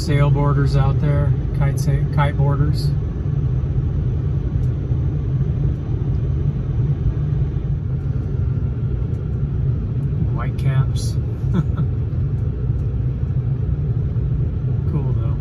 sail boarders out there, kite boarders. White caps. Cool though.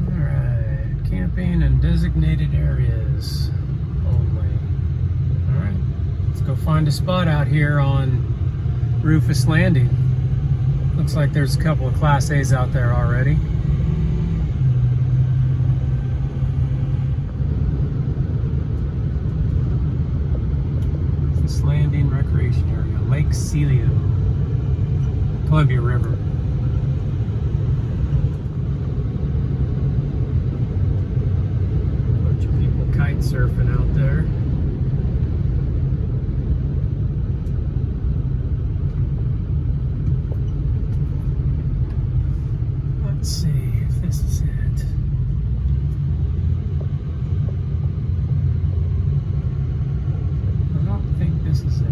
Alright, camping in designated areas only. Alright, let's go find a spot out here on Rufus Landing. Looks like there's a couple of Class A's out there already. Rufus Landing Recreation Area, Lake Celio, Columbia River. Bunch of people kite surfing out there. Let's see if this is it. I don't think this is it.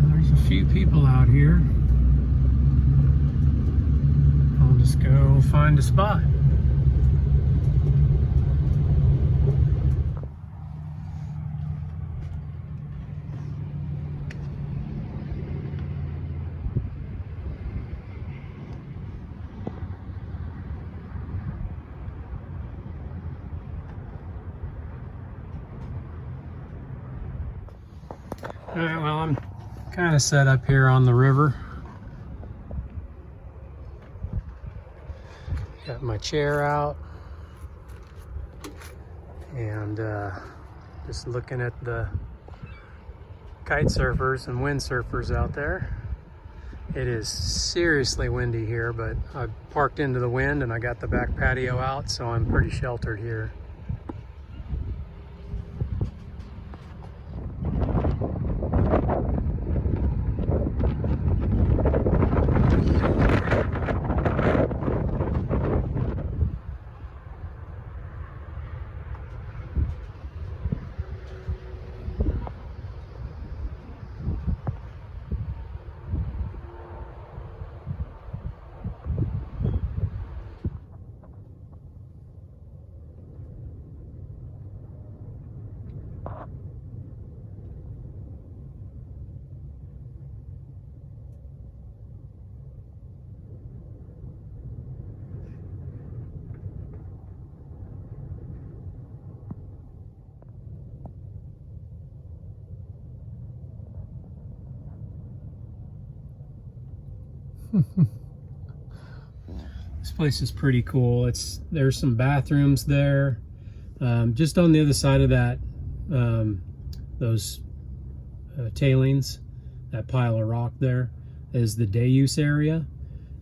There's a few people out here. I'll just go find a spot. Alright, well, I'm kind of set up here on the river. Got my chair out and just looking at the kite surfers and windsurfers out there. It is seriously windy here, but I parked into the wind and I got the back patio out, so I'm pretty sheltered here. This place is pretty cool. There's some bathrooms there. Just on the other side of that, those tailings, that pile of rock there, is the day use area,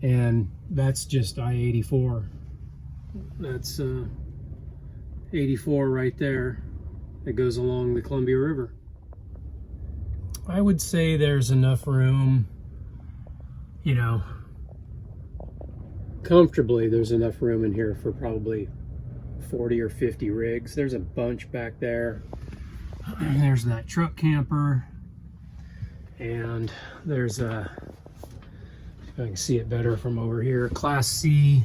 and that's just I-84. That's 84 right there. That goes along the Columbia River. I would say there's enough room, you know, comfortably there's enough room in here for probably 40 or 50 rigs. There's a bunch back there. There's that truck camper, and there's a, if I can see it better from over here, Class C.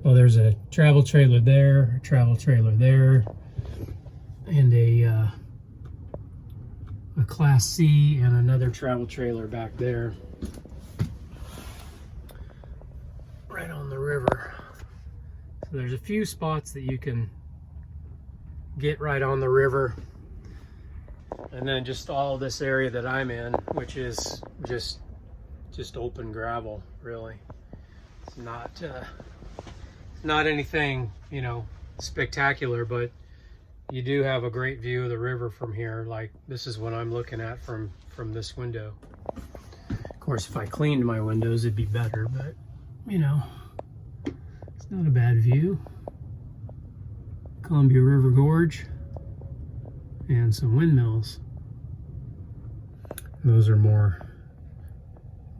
Well, there's a travel trailer there, and a Class C and another travel trailer back there, right on the river. So there's a few spots that you can get right on the river, and then just all this area that I'm in, which is just open gravel, really. It's not anything, you know, spectacular, but you do have a great view of the river from here. Like, this is what I'm looking at from this window. Of course, if I cleaned my windows, it'd be better, but, you know, it's not a bad view. Columbia River Gorge and some windmills. Those are more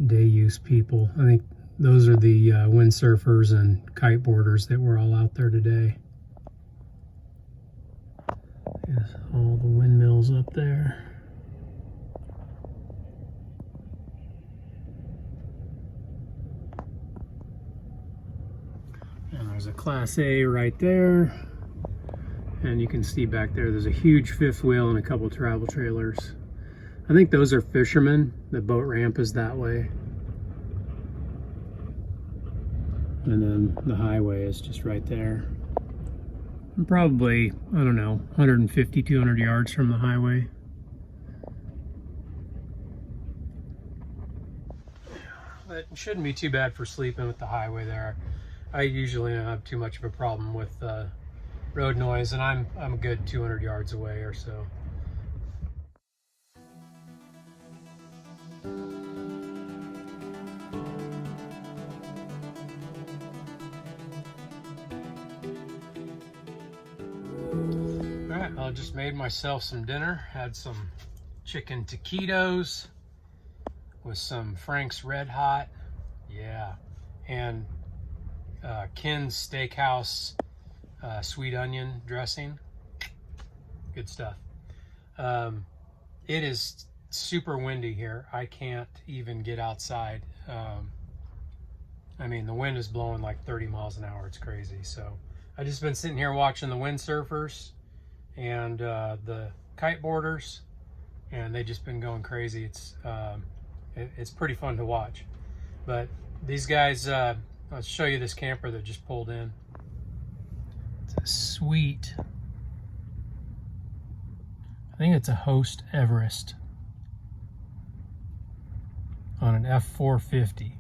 day use people. I think those are the windsurfers and kiteboarders that were all out there today. There's all the windmills up there. And there's a Class A right there. And you can see back there, there's a huge fifth wheel and a couple travel trailers. I think those are fishermen. The boat ramp is that way. And then the highway is just right there. I'm probably, I don't know, 150, 200 yards from the highway. But it shouldn't be too bad for sleeping with the highway there. I usually don't have too much of a problem with road noise, and I'm a good 200 yards away or so. Alright, I just made myself some dinner. Had some chicken taquitos with some Frank's Red Hot, yeah, and Ken's Steakhouse sweet onion dressing. Good stuff. It is super windy here. I can't even get outside. I mean, the wind is blowing like 30 miles an hour. It's crazy. So I've just been sitting here watching the windsurfers and the kiteboarders, and they've just been going crazy. It's pretty fun to watch. But these guys, I'll show you this camper that just pulled in. It's a sweet, I think it's a Host Everest on an F450.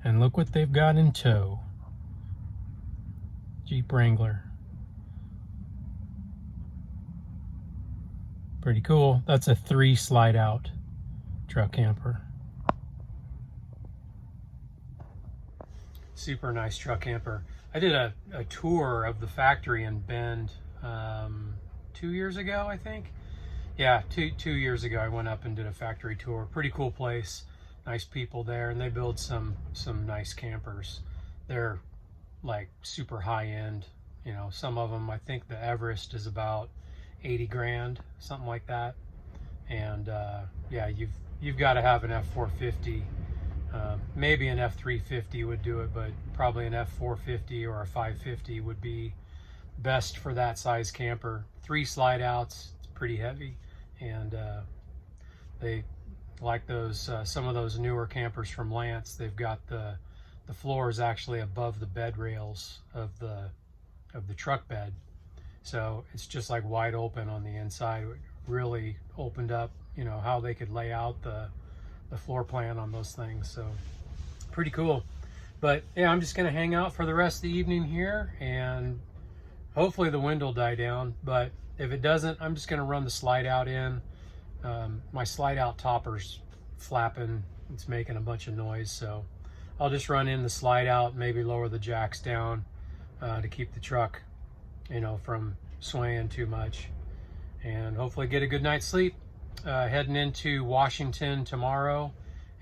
And look what they've got in tow. Jeep Wrangler. Pretty cool. That's a 3 slide out truck camper. Super nice truck camper. I did a tour of the factory in Bend 2 years ago, I think. Yeah, two years ago I went up and did a factory tour. Pretty cool place, nice people there, and they build some nice campers. They're like super high end, you know. Some of them, I think the Everest is about 80 grand, something like that. And yeah, you've got to have an F450. Maybe an F350 would do it, but probably an F450 or a 550 would be best for that size camper. 3 slide outs, it's pretty heavy, and they like those some of those newer campers from Lance. They've got the floor is actually above the bed rails of the truck bed, so it's just like wide open on the inside. It really opened up, you know, how they could lay out the floor plan on those things. So pretty cool. But yeah, I'm just gonna hang out for the rest of the evening here, and hopefully the wind will die down. But if it doesn't, I'm just gonna run the slide out in. My slide out topper's flapping, it's making a bunch of noise, so I'll just run in the slide out, maybe lower the jacks down to keep the truck, you know, from swaying too much, and hopefully get a good night's sleep. Heading into Washington tomorrow,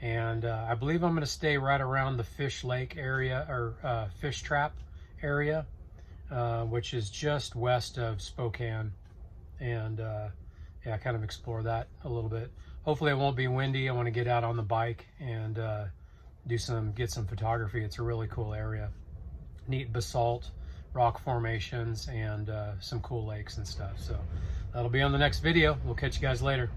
and I believe I'm going to stay right around the Fish Lake area, or Fish Trap area, which is just west of Spokane, and yeah, kind of explore that a little bit. Hopefully it won't be windy. I want to get out on the bike and get some photography. It's a really cool area. Neat basalt rock formations and some cool lakes and stuff. So that'll be on the next video. We'll catch you guys later.